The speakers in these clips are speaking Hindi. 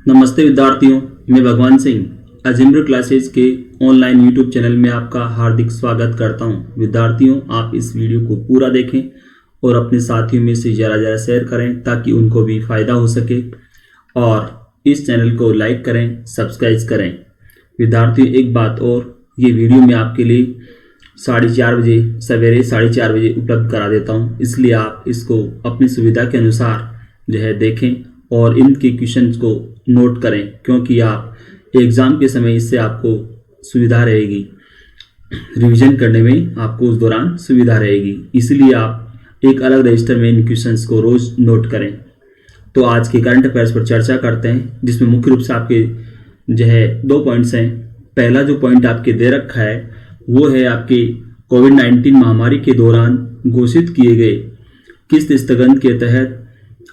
नमस्ते विद्यार्थियों, मैं भगवान सिंह अजिम्र क्लासेज के ऑनलाइन यूट्यूब चैनल में आपका हार्दिक स्वागत करता हूं। विद्यार्थियों, आप इस वीडियो को पूरा देखें और अपने साथियों में से ज़्यादा शेयर करें ताकि उनको भी फ़ायदा हो सके और इस चैनल को लाइक करें, सब्सक्राइब करें। विद्यार्थियों, एक बात और, ये वीडियो मैं आपके लिए 4:30 बजे सवेरे 4:30 बजे उपलब्ध करा देता हूँ, इसलिए आप इसको अपनी सुविधा के अनुसार देखें और इनके क्वेश्चंस को नोट करें, क्योंकि आप एग्ज़ाम के समय इससे आपको सुविधा रहेगी, रिवीजन करने में आपको उस दौरान सुविधा रहेगी। इसलिए आप एक अलग रजिस्टर में इन क्वेश्चंस को रोज़ नोट करें। तो आज के करंट अफेयर्स पर चर्चा करते हैं, जिसमें मुख्य रूप से आपके 2 पॉइंट्स हैं। पहला जो पॉइंट आपके दे रखा है वो है आपके कोविड-19 महामारी के दौरान घोषित किए गए किस्त स्थगन के तहत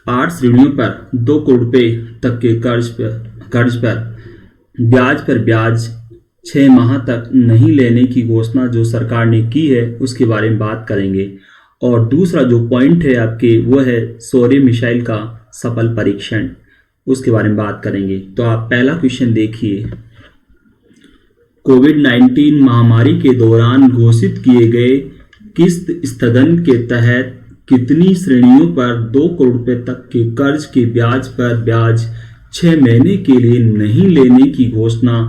8 श्रेणियों पर 2 करोड़ रुपए तक के कर्ज पर ब्याज 6 माह तक नहीं लेने की घोषणा जो सरकार ने की है उसके बारे में बात करेंगे। और दूसरा जो पॉइंट है आपके वो है सौर्य मिसाइल का सफल परीक्षण, उसके बारे में बात करेंगे। तो आप पहला क्वेश्चन देखिए। कोविड-19 महामारी के दौरान घोषित किए गए किस्त स्थगन के तहत कितनी श्रेणियों पर 2 करोड़ रुपए तक के कर्ज के ब्याज पर ब्याज 6 महीने के लिए नहीं लेने की घोषणा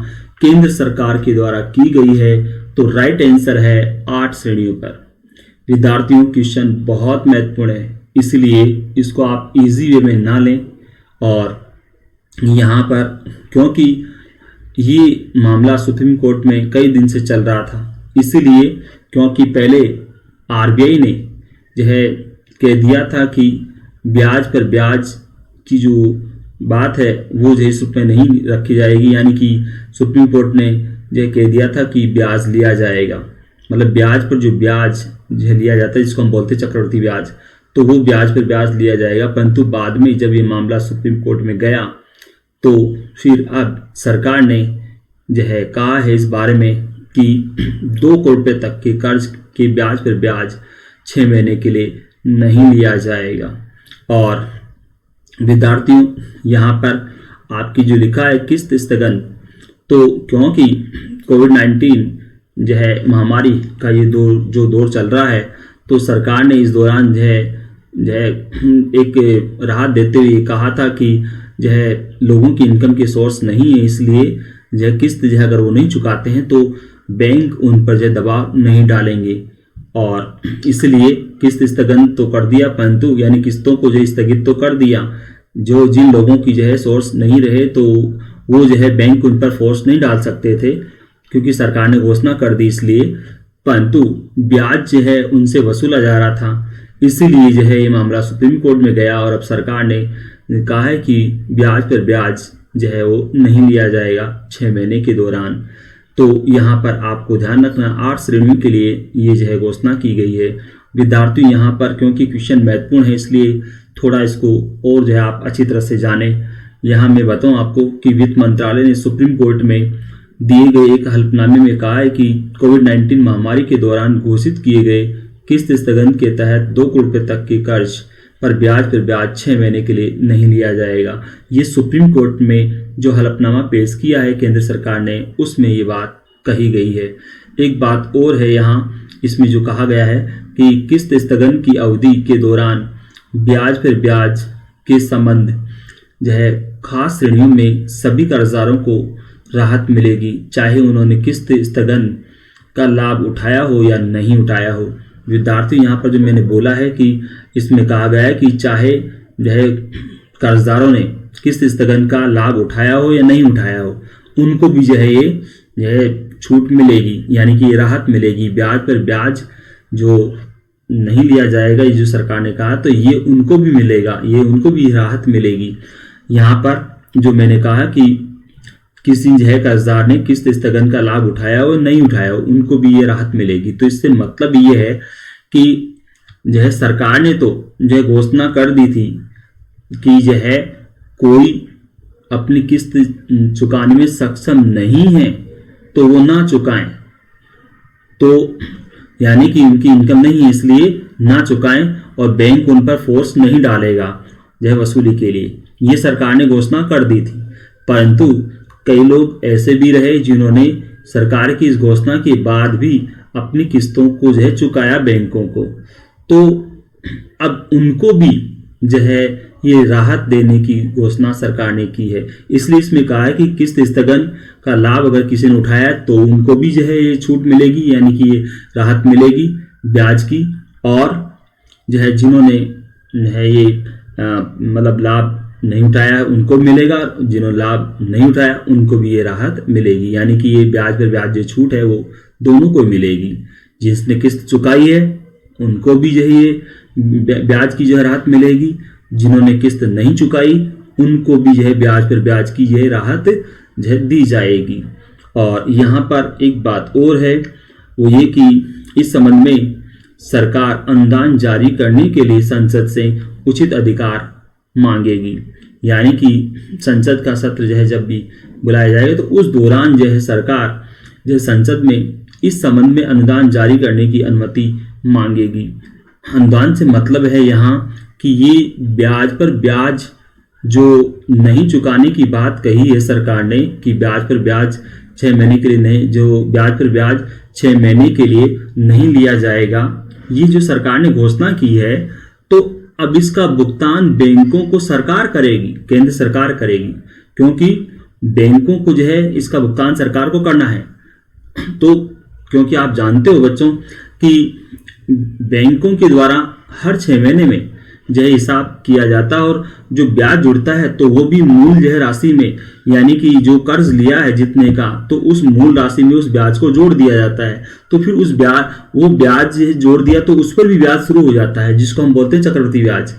केंद्र सरकार के द्वारा की गई है? तो राइट आंसर है 8 श्रेणियों पर। विद्यार्थियों, क्वेश्चन बहुत महत्वपूर्ण है, इसलिए इसको आप इजी वे में ना लें। और यहाँ पर क्योंकि ये मामला सुप्रीम कोर्ट में कई दिन से चल रहा था, इसीलिए क्योंकि पहले आरबीआई ने कह दिया था कि ब्याज पर ब्याज की जो बात है वो इस रूप में नहीं रखी जाएगी, यानी कि सुप्रीम कोर्ट ने कह दिया था कि ब्याज लिया जाएगा, मतलब ब्याज पर जो ब्याज लिया जाता है जिसको हम बोलते हैं चक्रवृद्धि ब्याज, तो वो ब्याज पर ब्याज लिया जाएगा। परंतु बाद में जब ये मामला सुप्रीम कोर्ट में गया तो फिर अब सरकार ने कहा है इस बारे में कि 2 करोड़ रुपए तक के कर्ज के ब्याज पर ब्याज 6 महीने के लिए नहीं लिया जाएगा। और विद्यार्थियों, यहाँ पर आपकी जो लिखा है किस्त स्थगन, तो क्योंकि कोविड-19 महामारी का ये जो दौर चल रहा है, तो सरकार ने इस दौरान एक राहत देते हुए कहा था कि लोगों की इनकम के सोर्स नहीं है, इसलिए किस्त अगर वो नहीं चुकाते हैं तो बैंक उन पर दबाव नहीं डालेंगे, और इसलिए किस्त स्थगन तो कर दिया, परंतु यानी किस्तों को स्थगित तो कर दिया। जो जिन लोगों की सोर्स नहीं रहे तो वो बैंक उन पर फोर्स नहीं डाल सकते थे, क्योंकि सरकार ने घोषणा कर दी इसलिए, परंतु ब्याज उनसे वसूला जा रहा था, इसीलिए ये मामला सुप्रीम कोर्ट में गया और अब सरकार ने कहा है कि ब्याज पर ब्याज वो नहीं लिया जाएगा 6 महीने के दौरान। तो यहाँ पर आपको ध्यान रखना 8 श्रेणियों के लिए ये घोषणा की गई है। विद्यार्थी यहाँ पर क्योंकि क्वेश्चन महत्वपूर्ण है, इसलिए थोड़ा इसको और आप अच्छी तरह से जाने। यहाँ मैं बताऊँ आपको कि वित्त मंत्रालय ने सुप्रीम कोर्ट में दिए गए एक हल्फनामे में कहा है कि कोविड-19 महामारी के दौरान घोषित किए गए किस्त स्थगन के तहत 2 करोड़ रुपए तक के कर्ज पर ब्याज 6 महीने के लिए नहीं लिया जाएगा। ये सुप्रीम कोर्ट में जो हलफनामा पेश किया है केंद्र सरकार ने, उसमें ये बात कही गई है। एक बात और है यहाँ इसमें जो कहा गया है कि किस्त स्थगन की अवधि के दौरान ब्याज पर ब्याज के संबंध खास श्रेणियों में सभी कर्जदारों को राहत मिलेगी, चाहे उन्होंने किस्त स्थगन का लाभ उठाया हो या नहीं उठाया हो। विद्यार्थी, यहाँ पर जो मैंने बोला है कि इसमें कहा गया है कि चाहे कर्जदारों ने किस्त स्थगन का लाभ उठाया हो या नहीं उठाया हो, उनको भी ये छूट मिलेगी, यानी कि ये राहत मिलेगी। ब्याज पर ब्याज जो नहीं लिया जाएगा, ये जो सरकार ने कहा, तो ये उनको भी मिलेगा, ये उनको भी राहत मिलेगी। यहाँ पर जो मैंने कहा कि किसी कर्जदार ने किस्त स्थगन का लाभ उठाया हो नहीं उठाया हो, उनको भी ये राहत मिलेगी। तो इससे मतलब ये है कि सरकार ने तो घोषणा कर दी थी कि कोई अपनी किस्त चुकाने में सक्षम नहीं है तो वो ना चुकाएं, तो यानी कि उनकी इनकम नहीं है इसलिए ना चुकाएं, और बैंक उन पर फोर्स नहीं डालेगा वसूली के लिए। ये सरकार ने घोषणा कर दी थी, परंतु कई लोग ऐसे भी रहे जिन्होंने सरकार की इस घोषणा के बाद भी अपनी किस्तों को जो है चुकाया बैंकों को। तो अब उनको भी जो है ये राहत देने की घोषणा सरकार ने की है। इसलिए इसमें कहा है कि किस्त स्थगन का लाभ अगर किसी ने उठाया तो उनको भी जो है ये छूट मिलेगी, यानी कि ये राहत मिलेगी ब्याज की। और जो है जिन्होंने है ये मतलब लाभ नहीं उठाया उनको मिलेगा, जिन्होंने लाभ नहीं उठाया उनको भी ये राहत मिलेगी, यानी कि ये ब्याज पर ब्याज जो छूट है वो दोनों को मिलेगी। जिसने किस्त चुकाई है उनको भी जो है ये ब्याज की जो है राहत मिलेगी, जिन्होंने किस्त नहीं चुकाई उनको भी जो है ब्याज पर ब्याज की जो है राहत जो है दी जाएगी। और यहाँ पर एक बात और है, वो ये कि इस संबंध में सरकार अनुदान जारी करने के लिए संसद से उचित अधिकार मांगेगी, यानी कि संसद का सत्र जो है जब भी बुलाया जाएगा तो उस दौरान जो है सरकार जो है संसद में इस संबंध में अनुदान जारी करने की अनुमति मांगेगी। अनुदान से मतलब है यहाँ कि ये ब्याज पर ब्याज जो नहीं चुकाने की बात कही है सरकार ने कि ब्याज पर ब्याज 6 महीने के लिए नहीं, जो ब्याज पर ब्याज 6 महीने के लिए नहीं लिया जाएगा, ये जो सरकार ने घोषणा की है, तो अब इसका भुगतान बैंकों को सरकार करेगी, केंद्र सरकार करेगी, क्योंकि बैंकों को जो है इसका भुगतान सरकार को करना है। तो क्योंकि आप जानते हो बच्चों कि बैंकों के द्वारा हर 6 महीने में जो है हिसाब किया जाता है और जो ब्याज जुड़ता है तो वो भी मूल जो है राशि में, यानी कि जो कर्ज लिया है जितने का, तो उस मूल राशि में उस ब्याज को जोड़ दिया जाता है। तो फिर उस वो ब्याज जोड़ दिया तो उस पर भी ब्याज शुरू हो जाता है, जिसको हम बोलते हैं चक्रवृद्धि ब्याज।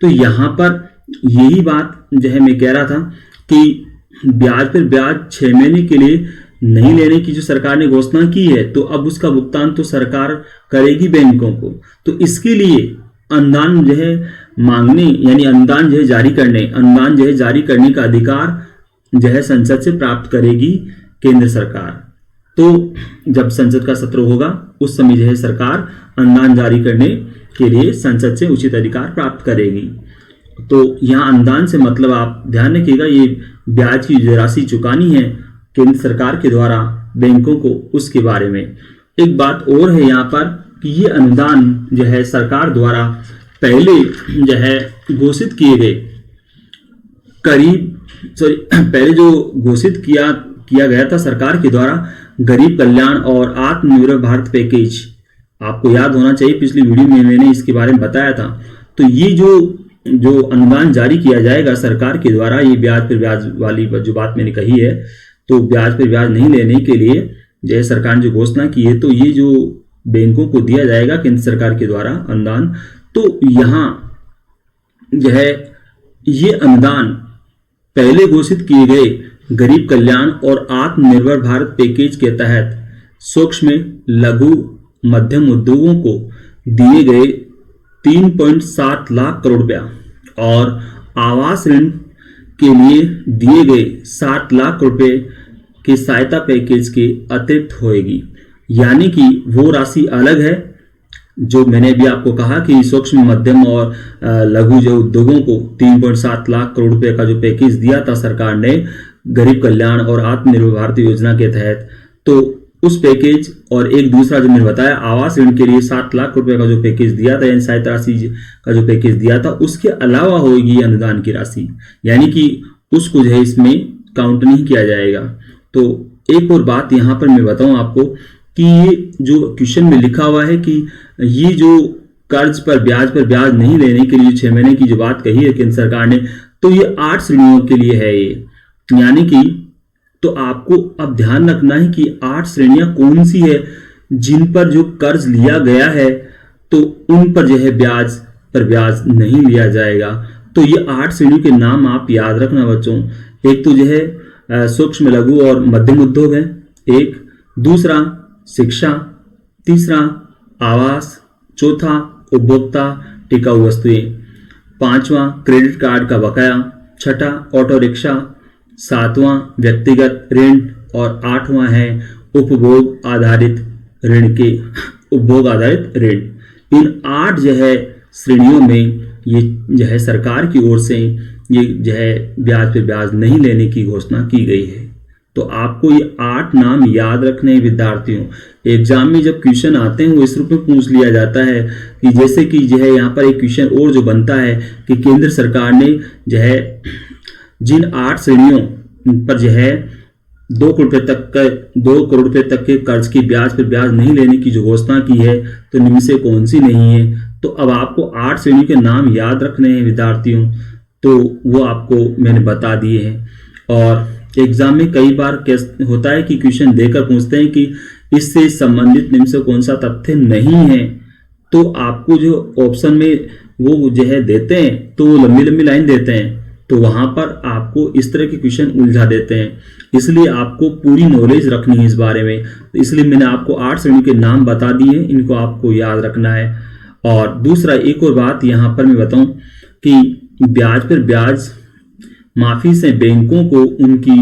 तो यहाँ पर यही बात जो है मैं कह रहा था कि ब्याज पर ब्याज 6 महीने के लिए नहीं लेने की जो सरकार ने घोषणा की है, तो अब उसका भुगतान तो सरकार करेगी बैंकों को। तो इसके लिए अनुदान जो है मांगने, यानी अनुदान जो है जारी करने का अधिकार जो है संसद से प्राप्त करेगी केंद्र सरकार। तो जब संसद का सत्र होगा उस समय जो है सरकार अनुदान जारी करने के लिए संसद से उचित अधिकार प्राप्त करेगी। तो यहाँ अनुदान से मतलब आप ध्यान रखिएगा, ये ब्याज की जो राशि चुकानी है केंद्र सरकार के द्वारा बैंकों को, उसके बारे में। एक बात और है यहाँ पर कि ये अनुदान जो है सरकार द्वारा पहले जो है घोषित किए गए पहले जो घोषित किया गया था सरकार के द्वारा गरीब कल्याण और आत्मनिर्भर भारत पैकेज, आपको याद होना चाहिए पिछली वीडियो में मैंने इसके बारे में बताया था। तो ये जो अनुदान जारी किया जाएगा सरकार के द्वारा, ये ब्याज पर ब्याज वाली जो बात मैंने कही है, तो ब्याज पर ब्याज नहीं लेने के लिए जो है सरकार ने जो घोषणा की है, तो ये जो बैंकों को दिया जाएगा केंद्र सरकार के द्वारा अनुदान, तो यहाँ जो है ये अनुदान पहले घोषित किए गए गरीब कल्याण और आत्मनिर्भर भारत पैकेज के तहत सूक्ष्म लघु मध्यम उद्योगों को दिए गए 3.7 लाख करोड़ रुपया और आवास ऋण के लिए दिए गए 7 लाख रुपए के सहायता पैकेज के अतिरिक्त होएगी। यानी कि वो राशि अलग है जो मैंने भी आपको कहा कि सूक्ष्म मध्यम और लघु जो उद्योगों को 3.7 लाख करोड़ रुपए का जो पैकेज दिया था सरकार ने गरीब कल्याण और आत्मनिर्भर भारत योजना के तहत, तो उस पैकेज और एक दूसरा जो मैंने बताया आवास ऋण के लिए 7 लाख रुपए का जो पैकेज दिया था, यानी सहायता राशि का जो पैकेज दिया था, उसके अलावा होगी अनुदान की राशि, यानी कि उसको जो है इसमें काउंट नहीं किया जाएगा। तो एक और बात यहाँ पर मैं बताऊं आपको कि ये जो क्वेश्चन में लिखा हुआ है कि ये जो कर्ज पर ब्याज नहीं लेने के लिए 6 महीने की जो बात कही है केंद्र सरकार ने, तो ये 8 श्रेणियों के लिए है ये, यानी कि तो आपको अब ध्यान रखना है कि 8 श्रेणियां कौन सी है जिन पर जो कर्ज लिया गया है तो उन पर जो है ब्याज पर ब्याज नहीं लिया जाएगा। तो ये 8 श्रेणियों के नाम आप याद रखना बच्चों। एक तो जो है सूक्ष्म लघु और मध्यम उद्योग है, एक, दूसरा शिक्षा, तीसरा आवास, चौथा उपभोक्ता टिकाऊ वस्तुएं, पांचवा क्रेडिट कार्ड का बकाया, छठा ऑटो रिक्शा, सातवां व्यक्तिगत ऋण और आठवां है उपभोग आधारित ऋण। इन 8 जो है श्रेणियों में ये जो है सरकार की ओर से ये जो है ब्याज पे ब्याज नहीं लेने की घोषणा की गई है। तो आपको ये 8 नाम याद रखने हैं विद्यार्थियों। एग्जाम में जब क्वेश्चन आते हैं वो इस रूप में पूछ लिया जाता है कि जैसे कि जो है यहाँ पर एक क्वेश्चन और जो बनता है कि केंद्र सरकार ने जो है जिन 8 श्रेणियों पर जो है 2 करोड़ रुपए तक के कर्ज की ब्याज पर ब्याज नहीं लेने की जो घोषणा की है, तो निम्न से कौन सी नहीं है। तो अब आपको 8 श्रेणियों के नाम याद रखने हैं विद्यार्थियों, तो वो आपको मैंने बता दिए हैं। और एग्जाम में कई बार होता है कि क्वेश्चन देकर पूछते हैं कि इससे संबंधित निम्न से कौन सा तथ्य नहीं है, तो आपको जो ऑप्शन में वो जो है देते हैं तो लंबी लंबी लाइन देते हैं, तो वहां पर आपको इस तरह के क्वेश्चन उलझा देते हैं। इसलिए आपको पूरी नॉलेज रखनी है इस बारे में, तो इसलिए मैंने आपको 8 श्रेणी के नाम बता दिए, इनको आपको याद रखना है। और दूसरा एक और बात यहाँ पर मैं बताऊं कि ब्याज पर ब्याज माफी से बैंकों को उनकी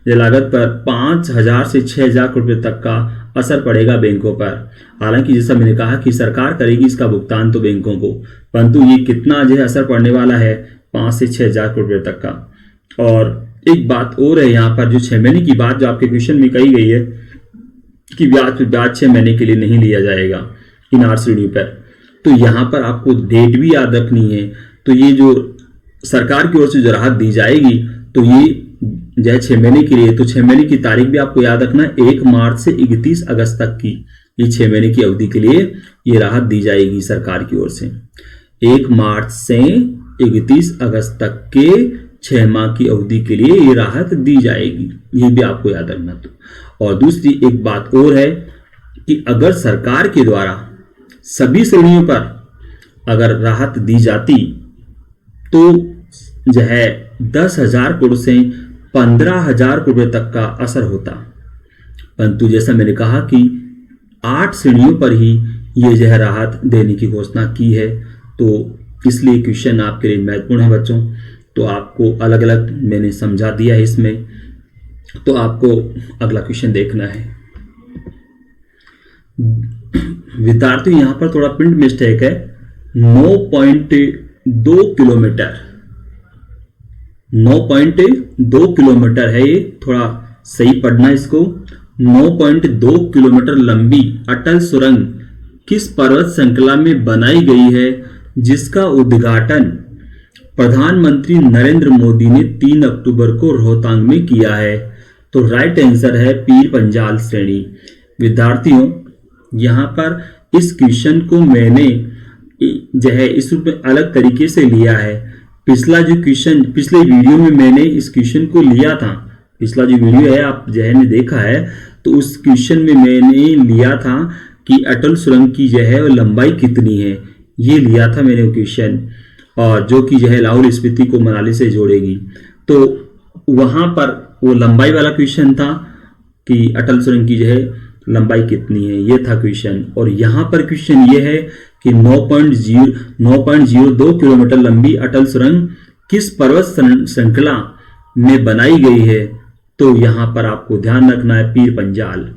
लागत पर 5,000 से 6,000 रुपए तक का असर पड़ेगा बैंकों पर। हालांकि जैसा मैंने कहा कि सरकार करेगी इसका भुगतान तो बैंकों को, परंतु ये कितना जो है असर पड़ने वाला है 5 से 6,000 रुपए तक का। और एक बात और है यहाँ पर जो 6 महीने की बात जो आपके क्वेश्चन में कही गई है कि ब्याज पे ब्याज 6 महीने के लिए नहीं लिया जाएगा इन 8 श्रेणियों पर, तो यहाँ पर आपको डेट भी याद रखनी है। तो ये जो सरकार की ओर से जो राहत दी जाएगी तो ये जो है 6 महीने के लिए, तो 6 महीने की तारीख भी आपको याद रखना है 1 मार्च से 31 अगस्त तक की, ये 6 महीने की अवधि के लिए ये राहत दी जाएगी सरकार की ओर से। 1 मार्च से 31 अगस्त तक के 6 माह की अवधि के लिए ये राहत दी जाएगी, ये भी आपको याद रखना। तो और दूसरी एक बात और है कि अगर सरकार के द्वारा सभी श्रेणियों पर अगर राहत दी जाती तो जो है 10,000 करोड़ से 15,000 रुपए तक का असर होता, परंतु जैसा मैंने कहा कि 8 श्रेणियों पर ही ये जो है राहत देने की घोषणा की है, तो इसलिए क्वेश्चन आपके लिए महत्वपूर्ण है बच्चों। तो आपको अलग अलग मैंने समझा दिया है इसमें, तो आपको अगला क्वेश्चन देखना है। विद्यार्थियों यहाँ पर थोड़ा प्रिंट मिस्टेक है, 9.2 किलोमीटर 9.2 किलोमीटर है, ये थोड़ा सही पढ़ना इसको। 9.2 किलोमीटर लंबी अटल सुरंग किस पर्वत श्रृंखला में बनाई गई है जिसका उद्घाटन प्रधानमंत्री नरेंद्र मोदी ने 3 अक्टूबर को रोहतांग में किया है। तो राइट आंसर है पीर पंजाल श्रेणी। विद्यार्थियों यहाँ पर इस क्वेश्चन को मैंने जो है इस रूप में अलग तरीके से लिया है। पिछला जो क्वेश्चन पिछले वीडियो में मैंने इस क्वेश्चन को लिया था, पिछला जो वीडियो है आप जो है ने देखा है, तो उस क्वेश्चन में मैंने लिया था कि अटल सुरंग की जो है लंबाई कितनी है, ये लिया था मैंने वो क्वेश्चन, और जो कि जो है लाहौल स्पीति को मनाली से जोड़ेगी। तो वहां पर वो लंबाई वाला क्वेश्चन था कि अटल सुरंग की जो है लंबाई कितनी है, ये था क्वेश्चन। और यहाँ पर क्वेश्चन ये है कि 9.02 किलोमीटर लंबी अटल सुरंग किस पर्वत श्रृंखला में बनाई गई है, तो यहाँ पर आपको ध्यान रखना है पीर पंजाल।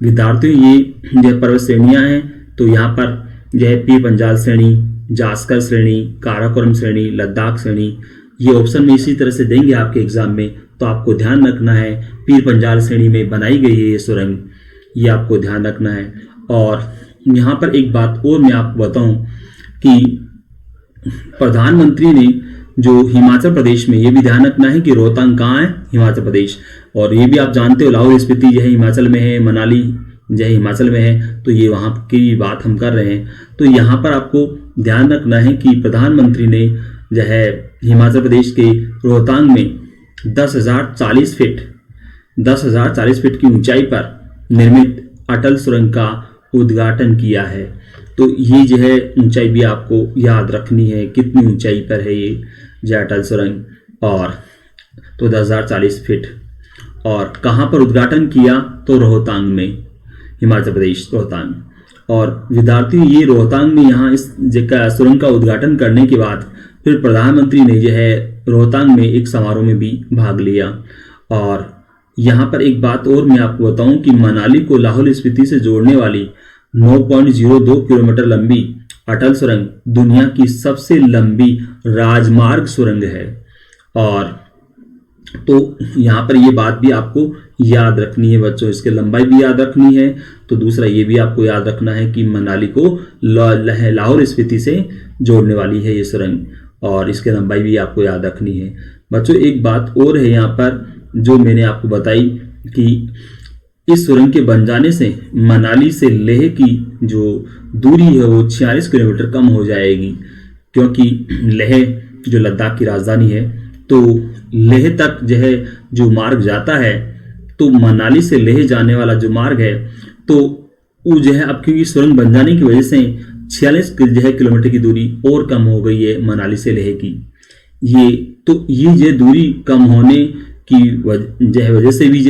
विद्यार्थियों ये जो पर्वत श्रेणियां हैं, तो यहाँ पर जो है पीर पंजाल श्रेणी, जास्कर श्रेणी, काराकोरम श्रेणी, लद्दाख श्रेणी, ये ऑप्शन में इसी तरह से देंगे आपके एग्जाम में, तो आपको ध्यान रखना है पीर पंजाल श्रेणी में बनाई गई है ये सुरंग, ये आपको ध्यान रखना है। और यहाँ पर एक बात और मैं आपको बताऊं कि प्रधानमंत्री ने जो हिमाचल प्रदेश में, ये भी ध्यान रखना है कि रोहतांग कहाँ है, हिमाचल प्रदेश, और ये भी आप जानते हो लाहौल स्पीति जो है हिमाचल में है, मनाली जो है हिमाचल में है, तो ये वहाँ की बात हम कर रहे हैं। तो यहाँ पर आपको ध्यान रखना है कि प्रधानमंत्री ने जो है हिमाचल प्रदेश के रोहतांग में 10,040 फीट की ऊंचाई पर निर्मित अटल सुरंग का उद्घाटन किया है। तो ये जो है ऊंचाई भी आपको याद रखनी है, कितनी ऊंचाई पर है ये जो अटल सुरंग, और तो 10,040 फीट। और कहाँ पर उद्घाटन किया, तो रोहतांग में, हिमाचल प्रदेश रोहतांग। और विद्यार्थी ये रोहतांग में यहाँ इस जगह सुरंग का उद्घाटन करने के बाद फिर प्रधानमंत्री ने जो है रोहतांग में एक समारोह में भी भाग लिया। और यहाँ पर एक बात और मैं आपको बताऊं कि मनाली को लाहौल स्पीति से जोड़ने वाली 9.02 किलोमीटर लंबी अटल सुरंग दुनिया की सबसे लंबी राजमार्ग सुरंग है। और तो यहाँ पर ये बात भी आपको याद रखनी है बच्चों, इसकी लंबाई भी याद रखनी है। तो दूसरा ये भी आपको याद रखना है कि मनाली को लाहौल स्पीति से जोड़ने वाली है ये सुरंग, और इसकी लंबाई भी आपको याद रखनी है। बच्चों एक बात और है यहाँ पर जो मैंने आपको बताई कि इस सुरंग के बन जाने से मनाली से लेह की जो दूरी है वो 46 किलोमीटर कम हो जाएगी, क्योंकि लेह जो लद्दाख की राजधानी है, तो लेह तक जो मार्ग जाता है, तो मनाली से लेह जाने वाला जो मार्ग है, तो वो अब क्योंकि सुरंग बन जाने की वजह से 46 किलोमीटर की दूरी और कम हो गई है मनाली से लेह की। ये दूरी कम होने की वजह से भी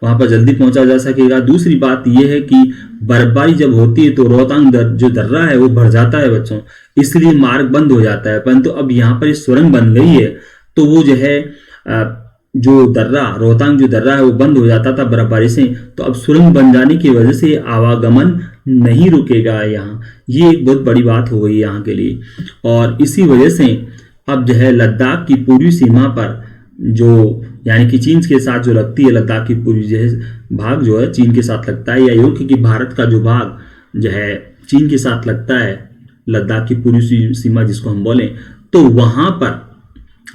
वहां पर जल्दी पहुंचा जा सकेगा। दूसरी बात यह है कि बर्फबारी जब होती है तो रोहतांग जो दर्रा है वो भर जाता है बच्चों, इसलिए मार्ग बंद हो जाता है। परंतु अब यहाँ पर सुरंग बन गई है तो वो जो दर्रा रोहतांग जो दर्रा है वो बंद हो जाता था बर्फबारी से, तो अब सुरंग बन जाने की वजह से आवागमन नहीं रुकेगा यहाँ। ये एक बहुत बड़ी बात हो गई यहाँ के लिए, और इसी वजह से अब लद्दाख की पूर्वी सीमा पर जो यानी कि चीन के साथ जो लगती है, लद्दाख की पूर्वी भाग जो है चीन के साथ लगता है, या यूं कि भारत का जो भाग चीन के साथ लगता है, लद्दाख की पूर्वी सीमा जिसको हम बोलें, तो वहां पर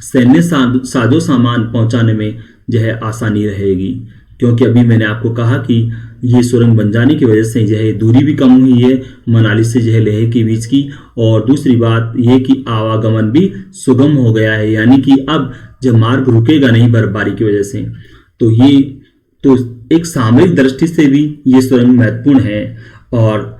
सैन्य साजो सामान पहुंचाने में आसानी रहेगी। क्योंकि अभी मैंने आपको कहा कि ये सुरंग बन जाने की वजह से दूरी भी कम हुई है मनाली से लेह के बीच की, और दूसरी बात यह कि आवागमन भी सुगम हो गया है, यानी कि अब जब मार्ग रुकेगा नहीं बर्फबारी की वजह से। तो एक सामरिक दृष्टि से भी ये सुरंग महत्वपूर्ण है, और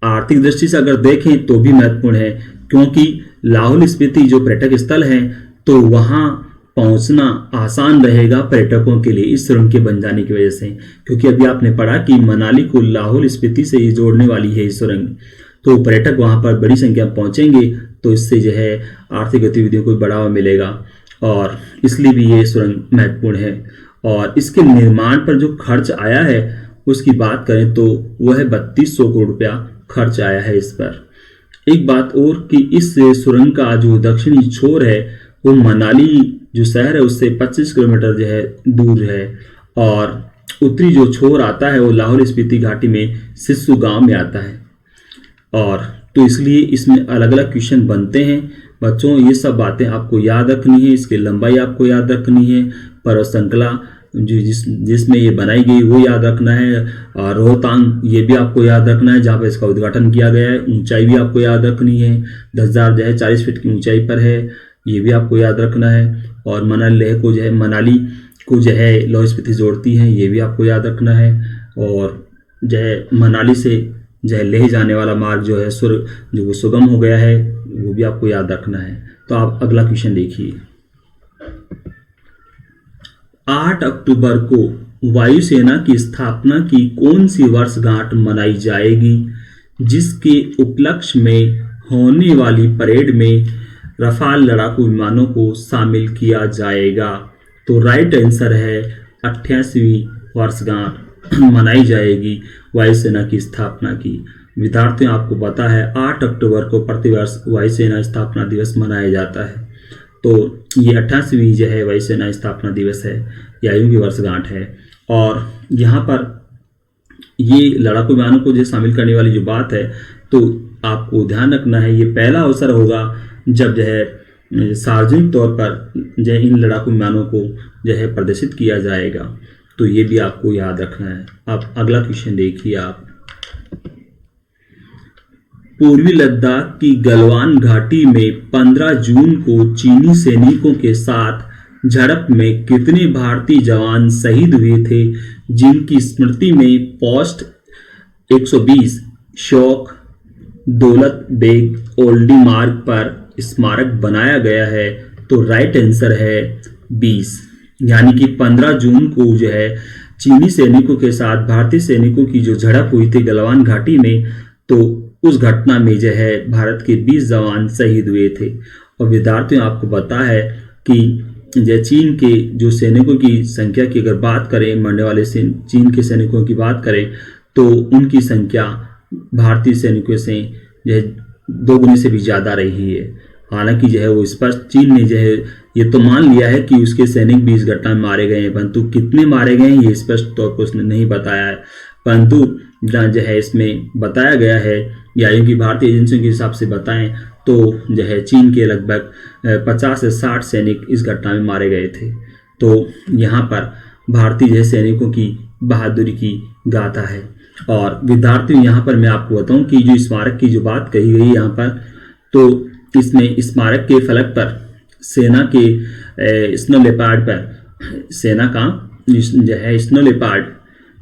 आर्थिक दृष्टि से अगर देखें तो भी महत्वपूर्ण है, क्योंकि लाहौल स्पीति जो पर्यटक स्थल है तो वहां पहुंचना आसान रहेगा पर्यटकों के लिए इस सुरंग के बन जाने की वजह से। क्योंकि अभी आपने पढ़ा कि मनाली को लाहौल स्पीति से जोड़ने वाली है इस सुरंग, तो पर्यटक वहां पर बड़ी संख्या में पहुंचेंगे, तो इससे आर्थिक गतिविधियों को बढ़ावा मिलेगा, और इसलिए भी ये सुरंग महत्वपूर्ण है। और इसके निर्माण पर जो खर्च आया है उसकी बात करें तो वह 3200 करोड़ रुपया खर्च आया है इस पर। एक बात और कि इस सुरंग का जो दक्षिणी छोर है वो मनाली जो शहर है उससे 25 किलोमीटर दूर है, और उत्तरी जो छोर आता है वो लाहौल स्पीति घाटी में सिस्सू गांव में आता है। और तो इसलिए इसमें अलग अलग क्वेश्चन बनते हैं बच्चों, ये सब बातें आपको याद रखनी है, इसकी लंबाई आपको याद रखनी है, पर्वत श्रृंखला जिसमें ये बनाई गई वो याद रखना है, और रोहतांग ये भी आपको याद रखना है जहाँ पर इसका उद्घाटन किया गया है। ऊंचाई भी आपको याद रखनी है, 10,040 फीट की ऊंचाई पर है, ये भी आपको याद रखना है। और मनाली को लाहौल स्पीति जोड़ती है, ये भी आपको याद रखना है। और मनाली से लेह जाने वाला मार्ग जो वो सुगम हो गया है वो भी आपको याद रखना है। तो आप अगला क्वेश्चन देखिए। 8 अक्टूबर को वायुसेना की स्थापना की कौन सी वर्षगांठ मनाई जाएगी, जिसके उपलक्ष्य में होने वाली परेड में रफाल लड़ाकू विमानों को शामिल किया जाएगा? तो राइट आंसर है 88वीं वर्षगांठ मनाई जाएगी वायुसेना की स्थापना की। विद्यार्थियों आपको पता है 8 अक्टूबर को प्रतिवर्ष वायुसेना स्थापना दिवस मनाया जाता है, तो ये 88वीं वायुसेना स्थापना दिवस है, आयु की वर्षगांठ है। और यहाँ पर ये लड़ाकू विमानों को शामिल करने वाली जो बात है, तो आपको ध्यान रखना है ये पहला अवसर होगा जब सार्वजनिक तौर पर इन लड़ाकू विमानों को प्रदर्शित किया जाएगा, तो ये भी आपको याद रखना है। अब अगला क्वेश्चन देखिए आप। पूर्वी लद्दाख की गलवान घाटी में 15 जून को चीनी सैनिकों के साथ झड़प में कितने भारतीय जवान शहीद हुए थे, जिनकी स्मृति में पोस्ट 120 शौक दौलत बेग ओल्डी मार्ग पर स्मारक बनाया गया है? तो राइट आंसर है 20, यानी कि 15 जून को चीनी सैनिकों के साथ भारतीय सैनिकों की जो झड़प हुई थी गलवान घाटी में, तो उस घटना में भारत के 20 जवान शहीद हुए थे। और विद्यार्थियों आपको पता है कि चीन के जो सैनिकों की संख्या की अगर बात करें, मरने वाले चीन के सैनिकों की बात करें, तो उनकी संख्या भारतीय सैनिकों से दोगुने से भी ज़्यादा रही है। हालांकि वो स्पष्ट चीन ने ये तो मान लिया है कि उसके सैनिक भी इस घटना में मारे गए हैं, परंतु कितने मारे गए हैं ये स्पष्ट तौर पर उसने नहीं बताया है। परंतु जो है इसमें बताया गया है, या कि भारतीय एजेंसियों के हिसाब से बताएं तो जो है चीन के लगभग 50 से 60 सैनिक इस घटना में मारे गए थे। तो यहाँ पर भारतीय जो है सैनिकों की बहादुरी की गाथा है। और विद्यार्थियों यहाँ पर मैं आपको बताऊं कि जो स्मारक की जो बात कही गई यहाँ पर, तो इसमें स्मारक के फलक पर सेना के स्नो लेपर्ड पर, सेना का जो है स्नो लेपर्ड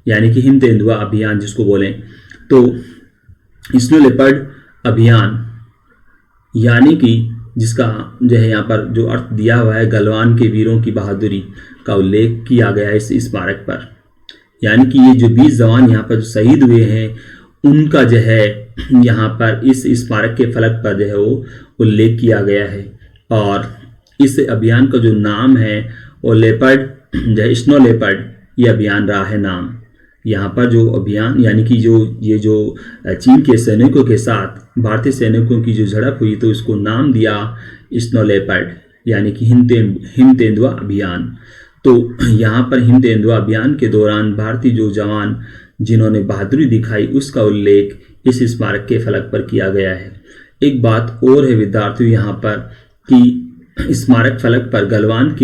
यानी कि हिम तेंदुआ अभियान जिसको बोलें, तो स्नो लेपर्ड अभियान यानी कि जिसका जो है यहाँ पर जो अर्थ दिया हुआ है गलवान के वीरों की बहादुरी का उल्लेख किया गया है इस स्मारक पर। यानी कि ये जो 20 जवान यहाँ पर जो शहीद हुए हैं उनका जो है यहाँ पर इस स्मारक के फलक पर जो है वो उल्लेख किया गया है। और इस अभियान का जो नाम है वो लेपर्ड जो है स्नो लेपर्ड ये अभियान रहा है नाम। यहाँ पर जो अभियान यानी कि ये जो चीन के सैनिकों के साथ भारतीय सैनिकों की जो झड़प हुई तो इसको नाम दिया स्नो लेपर्ड यानी कि हिम तेंदुआ अभियान। तो यहाँ पर हिम तेंदुआ अभियान के दौरान भारतीय जो जवान जिन्होंने बहादुरी दिखाई उसका उल्लेख इस स्मारक के फलक पर किया गया है। एक बात और है विद्यार्थियों यहाँ पर कि स्मारक फलक पर गलवान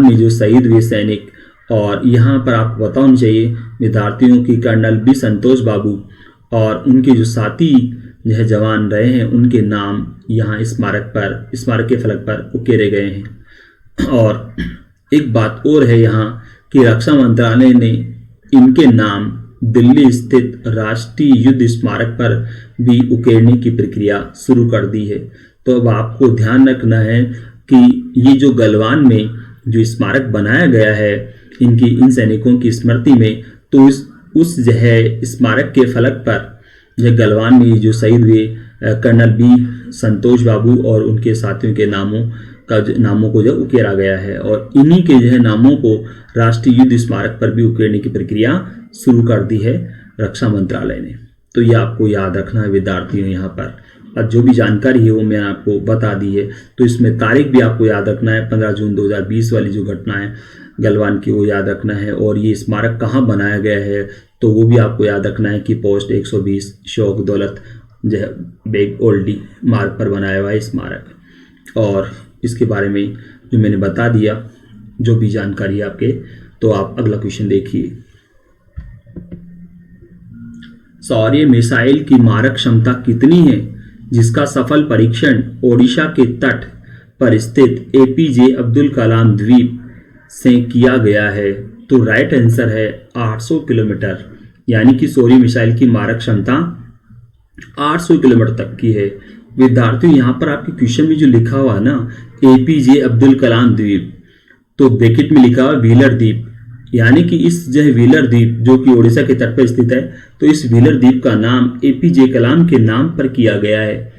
में जो शहीद हुए सैनिक, और यहाँ पर आपको बताना चाहिए विद्यार्थियों की कर्नल बी संतोष बाबू और उनके जो साथी जो है जवान रहे हैं उनके नाम यहाँ स्मारक के फलक पर उकेरे गए हैं। और एक बात और है यहाँ कि रक्षा मंत्रालय ने इनके नाम दिल्ली स्थित राष्ट्रीय युद्ध स्मारक पर भी उकेरने की प्रक्रिया शुरू कर दी है। तो अब आपको ध्यान रखना है कि ये जो गलवान में जो स्मारक बनाया गया है इन सैनिकों की स्मृति में, तो उस जो है स्मारक के फलक पर जो गलवान में जो शहीद हुए कर्नल बी संतोष बाबू और उनके साथियों के नामों को जो उकेरा गया है। और इन्हीं के जो है नामों को राष्ट्रीय युद्ध स्मारक पर भी उकेरने की प्रक्रिया शुरू कर दी है रक्षा मंत्रालय ने। तो ये आपको याद रखना है विद्यार्थियों यहाँ पर। और जो भी जानकारी है वो मैंने आपको बता दी है। तो इसमें तारीख भी आपको याद रखना है, 15 जून 2020 वाली जो घटना है गलवान की वो याद रखना है। और ये स्मारक कहाँ बनाया गया है तो वो भी आपको याद रखना है कि पोस्ट 120 शौक दौलत जो है बेग ओल्डी मार्ग पर बनाया हुआ है स्मारक। और इसके बारे में जो मैंने बता दिया जो भी जानकारी है आपके, तो आप अगला क्वेश्चन देखिए। सौर्य मिसाइल की मारक क्षमता कितनी है जिसका सफल परीक्षण ओडिशा के तट पर स्थित एपीजे अब्दुल कलाम द्वीप से किया गया है? तो राइट आंसर है 800 किलोमीटर। यानी कि सौर्य मिसाइल की मारक क्षमता 800 किलोमीटर तक की है। विद्यार्थियों यहाँ पर आपके क्वेश्चन में जो लिखा हुआ ना एपीजे अब्दुल कलाम द्वीप, तो ब्रैकेट में लिखा हुआ व्हीलर द्वीप, यानी कि इस जो है व्हीलर द्वीप जो कि ओडिशा के तट पर स्थित है, तो इस व्हीलर द्वीप का नाम एपीजे कलाम के नाम पर किया गया है,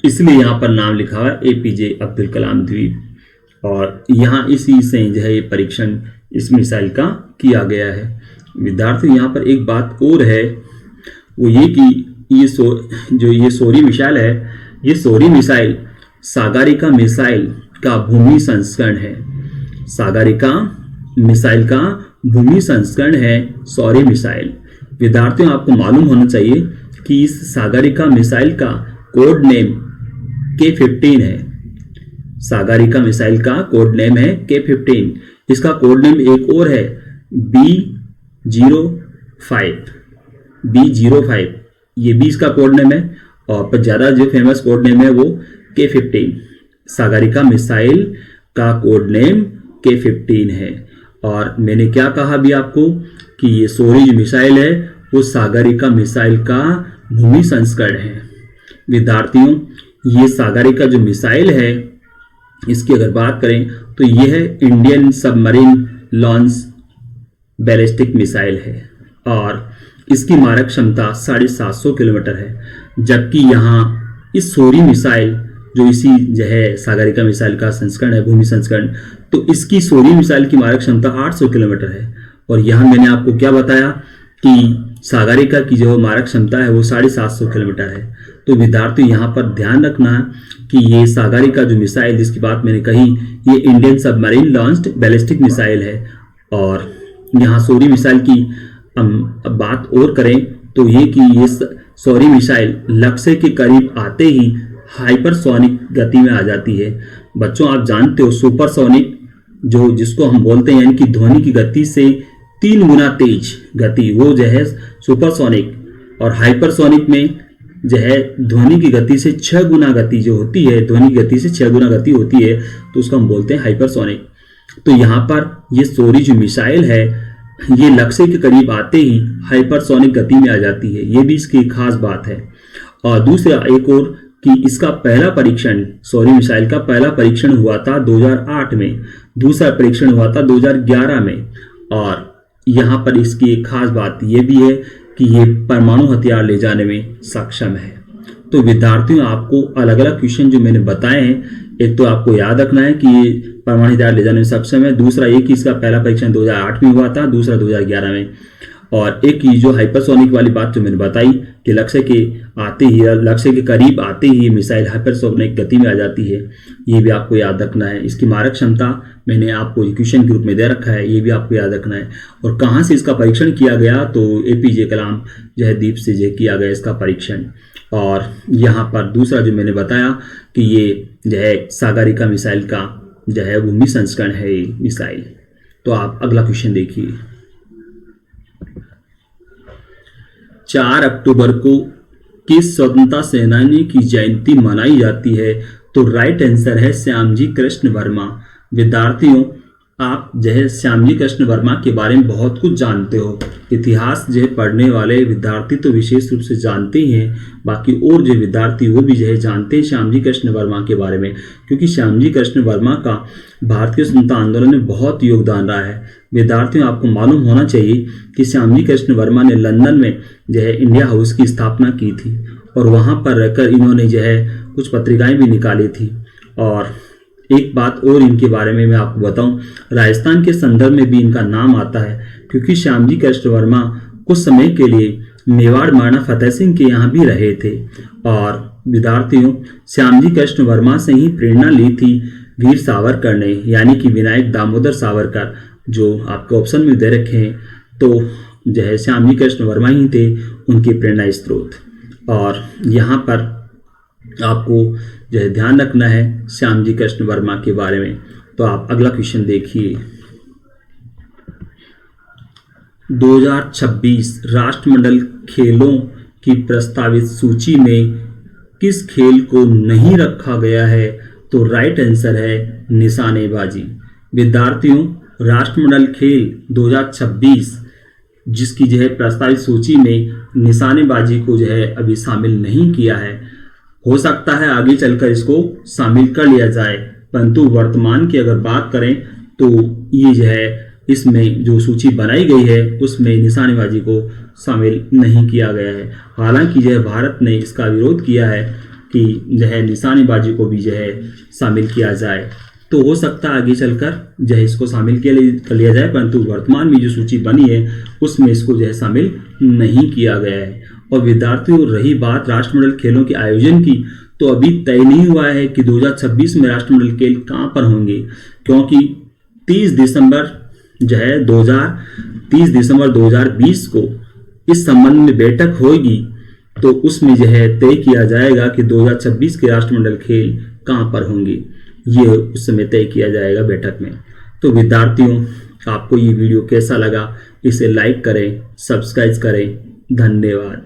इसलिए यहाँ पर नाम लिखा हुआ एपीजे अब्दुल कलाम द्वीप। और यहाँ इसी से जो है ये परीक्षण इस मिसाइल का किया गया है। विद्यार्थी यहाँ पर एक बात और है वो ये कि ये सौर्य मिसाइल है, ये सौर्य मिसाइल सागरिका मिसाइल का भूमि संस्करण है। सागरिका मिसाइल का भूमि संस्करण है सौर्य मिसाइल। विद्यार्थियों आपको मालूम होना चाहिए कि इस सागरिका मिसाइल का कोड नेम K-15 है। सागरिका मिसाइल का कोड नेम है K-15। इसका कोड नेम एक और है B05, ये भी इसका कोड नेम है। और पर ज़्यादा जो फेमस कोड नेम है वो K-15। सागरिका मिसाइल का कोड नेम K-15 है। और मैंने क्या कहा भी आपको कि ये सौर्य मिसाइल है वो सागरिका मिसाइल का भूमि संस्करण है। विद्यार्थियों ये सागरिका जो मिसाइल है इसकी अगर बात करें तो यह है Indian submarine launch ballistic missile है और इसकी मारक क्षमता 750 किलोमीटर है। जबकि यहाँ इस सौर्य मिसाइल जो इसी जो है सागरिका मिसाइल का संस्करण है भूमि संस्करण, तो इसकी सौर्य मिसाइल की मारक क्षमता 800 किलोमीटर है। और यहाँ मैंने आपको क्या बताया कि सागरिका की जो मारक क्षमता है वो 750 किलोमीटर है। तो विद्यार्थी यहाँ पर ध्यान रखना है कि ये सागरिका जो मिसाइल जिसकी बात मैंने कही, ये Indian submarine launched ballistic missile है। और यहाँ सौरी मिसाइल की अब बात और करें तो ये कि ये सौरी मिसाइल लक्ष्य के करीब आते ही हाइपरसोनिक गति में आ जाती है। बच्चों आप जानते हो सुपरसोनिक जो जिसको हम बोलते हैं, यानी कि ध्वनि की गति से 3 गुना तेज गति, वो जो है सुपरसोनिक। और हाइपरसोनिक में जो है ध्वनि की गति से 6 गुना गति जो होती है, ध्वनि की गति से 6 गुना गति होती है, तो उसको हम बोलते हैं हाइपरसोनिक। तो यहाँ पर ये सौरी जो मिसाइल है ये लक्ष्य के करीब आते ही हाइपरसोनिक गति में आ जाती है, ये भी इसकी खास बात है। और दूसरा एक और कि इसका पहला परीक्षण, सौरी मिसाइल का पहला परीक्षण हुआ था 2008 में, दूसरा परीक्षण हुआ था 2011 में। और यहाँ पर इसकी एक खास बात ये भी है कि ये परमाणु हथियार ले जाने में सक्षम है। तो विद्यार्थियों आपको अलग अलग क्वेश्चन जो मैंने बताए हैं, एक तो आपको याद रखना है कि ये परमाणु हथियार ले जाने में सक्षम है, दूसरा एक कि इसका पहला परीक्षण 2008 में हुआ था, दूसरा 2011 में, और एक ही जो हाइपरसोनिक वाली बात जो मैंने बताई कि लक्ष्य के आते ही, लक्ष्य के करीब आते ही मिसाइल हाइपरसोनिक गति में आ जाती है, ये भी आपको याद रखना है। इसकी मारक क्षमता मैंने आपको क्वेश्चन के रूप में दे रखा है, ये भी आपको याद रखना है। और कहाँ से इसका परीक्षण किया गया, तो एपीजे कलाम जो है द्वीप से जो किया गया इसका परीक्षण। और यहाँ पर दूसरा जो मैंने बताया कि ये जो है सागरिका मिसाइल का जो है वो मिशन संस्करण है ये मिसाइल। तो आप अगला क्वेश्चन देखिए। 4 अक्टूबर को किस स्वतंत्रता सेनानी की जयंती मनाई जाती है, तो राइट आंसर है श्यामजी कृष्ण वर्मा। विद्यार्थियों आप जो है श्यामजी कृष्ण वर्मा के बारे में बहुत कुछ जानते हो, इतिहास जो है पढ़ने वाले विद्यार्थी तो विशेष रूप से जानते ही हैं, बाकी और जो विद्यार्थी वो भी जो है जानते हैं श्यामजी कृष्ण वर्मा के बारे में, क्योंकि श्यामजी कृष्ण वर्मा का भारतीय स्वतंत्रता आंदोलन में बहुत योगदान रहा है। विद्यार्थियों आपको मालूम होना चाहिए कि श्यामजी कृष्ण वर्मा ने लंदन में जो है इंडिया हाउस की स्थापना की थी, और वहाँ पर रहकर इन्होंने जो है कुछ पत्रिकाएं भी निकाली थी। और एक बात और इनके बारे में मैं आपको बताऊं, राजस्थान के संदर्भ में भी इनका नाम आता है, क्योंकि श्यामजी कृष्ण वर्मा कुछ समय के लिए मेवाड़ महाराणा फतेह सिंह के यहाँ भी रहे थे। और विद्यार्थियों श्यामजी कृष्ण वर्मा से ही प्रेरणा ली थी वीर सावरकर ने, यानी कि विनायक दामोदर सावरकर, जो आपके ऑप्शन में दे रखे हैं। तो जो है श्यामजी कृष्ण वर्मा ही थे उनके प्रेरणा स्रोत। और यहाँ पर आपको जो है ध्यान रखना है श्यामजी कृष्ण वर्मा के बारे में। तो आप अगला क्वेश्चन देखिए। 2026 राष्ट्रमंडल खेलों की प्रस्तावित सूची में किस खेल को नहीं रखा गया है, तो राइट आंसर है निशानेबाजी। विद्यार्थियों राष्ट्रमंडल खेल 2026 जिसकी जो है प्रस्तावित सूची में निशानेबाजी को जो है अभी शामिल नहीं किया है, हो सकता है आगे चलकर इसको शामिल कर लिया जाए, परंतु वर्तमान की अगर बात करें तो ये जो है इसमें जो सूची बनाई गई है उसमें निशानेबाजी को शामिल नहीं किया गया है। हालांकि जो है भारत ने इसका विरोध किया है कि जो है निशानेबाजी को भी जो है शामिल किया जाए, तो हो सकता है आगे चलकर जो है इसको शामिल कर लिया जाए, परंतु वर्तमान में जो सूची बनी है उसमें इसको जो है शामिल नहीं किया गया है। और विद्यार्थियों रही बात राष्ट्रमंडल खेलों के आयोजन की, तो अभी तय नहीं हुआ है कि 2026 में राष्ट्रमंडल खेल कहाँ पर होंगे, क्योंकि 30 दिसंबर 2020 को इस संबंध में बैठक होगी, तो उसमें जो है तय किया जाएगा कि 2026 के राष्ट्रमंडल खेल कहाँ पर होंगे, ये उस समय तय किया जाएगा बैठक में। तो विद्यार्थियों आपको ये वीडियो कैसा लगा, इसे लाइक करें, सब्सक्राइब करें। धन्यवाद।